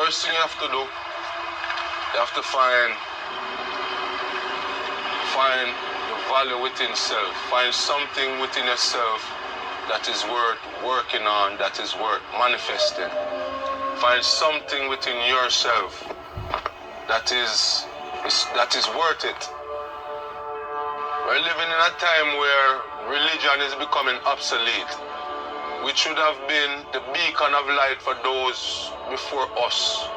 first thing you have to do, you have to find the value within self. Find something within yourself that is worth working on, that is worth manifesting. Find something within yourself that is worth it. We're living in a time where religion is becoming obsolete, which should have been the beacon of light for those before us.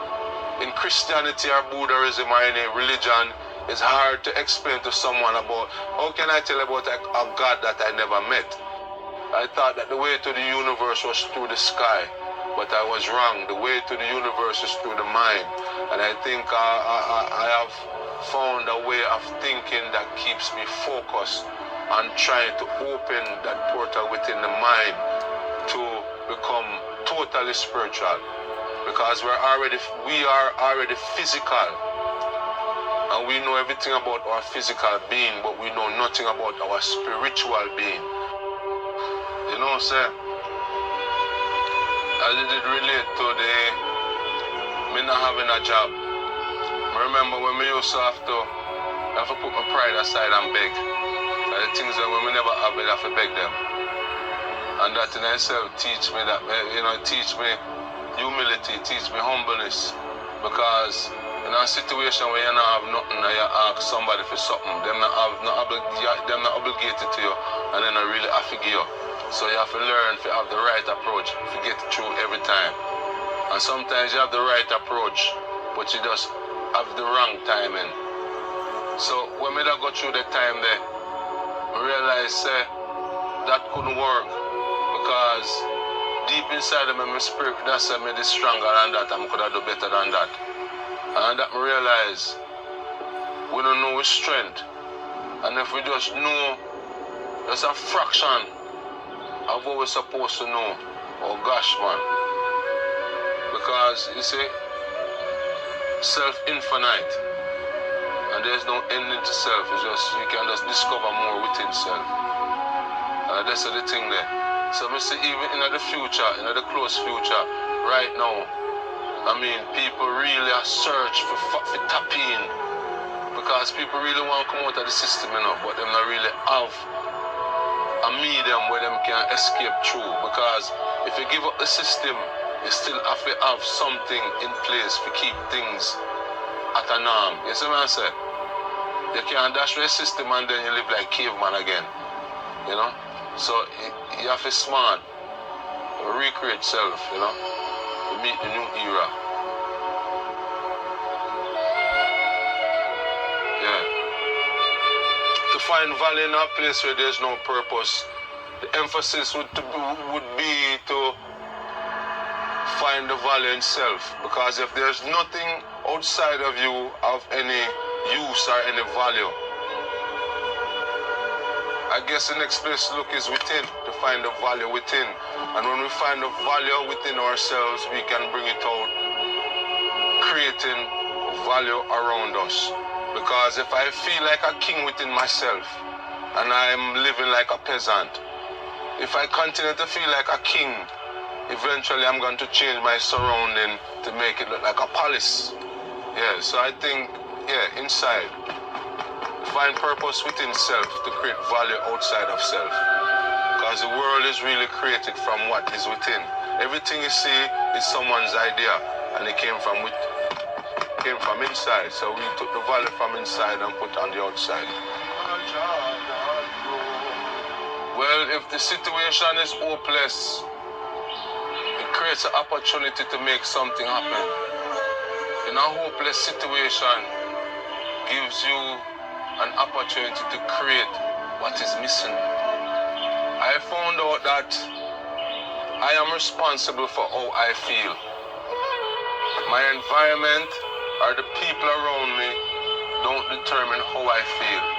In Christianity or Buddhism or any religion, it's hard to explain to someone about, how can I tell about a God that I never met? I thought that the way to the universe was through the sky, but I was wrong. The way to the universe is through the mind. And I think I have found a way of thinking that keeps me focused on trying to open that portal within the mind to become totally spiritual. Because we are already physical. And we know everything about our physical being, but we know nothing about our spiritual being. You know what I'm saying? As it did relate to me not having a job. I remember when we used to have to put my pride aside and beg. And the things that when we never have, we have to beg them. And that in itself teach me that, teach me humility, teach me humbleness. Because in a situation where you don't have nothing and you ask somebody for something, them not obligated to you and then not really have to give you. So you have to learn to have the right approach to get through every time. And sometimes you have the right approach, but you just have the wrong timing. So when we go through the time there, I realized that couldn't work because deep inside of me, my spirit that said me is stronger than that and I could have do better than that. And that I realize we don't know our strength. And if we just know just a fraction of what we're supposed to know, oh gosh man. Because you see, self-infinite. And there's no ending to self. It's just you can just discover more within self. And that's the thing there. So I say even in the future, in the close future, right now, I mean, people really are search for tap in because people really want to come out of the system, but them not really have a medium where them can escape through. Because if you give up the system, you still have to have something in place to keep things at a norm. You see what I say? You can't dash the system and then you live like caveman again, So you have to smart, recreate self, to meet the new era. Yeah. To find value in a place where there's no purpose, the emphasis would be to find the value in self. Because if there's nothing outside of you of any use or any value, I guess the next place to look is within, to find the value within. And when we find the value within ourselves, we can bring it out, creating value around us. Because if I feel like a king within myself, and I'm living like a peasant, if I continue to feel like a king, eventually I'm going to change my surrounding to make it look like a palace. Yeah, so I think, inside. Find purpose within self to create value outside of self. Because the world is really created from what is within. Everything you see is someone's idea, and it came from inside. So we took the value from inside and put on the outside. Well, if the situation is hopeless, it creates an opportunity to make something happen. In a hopeless situation, gives you an opportunity to create what is missing. I found out that I am responsible for how I feel. My environment or the people around me don't determine how I feel.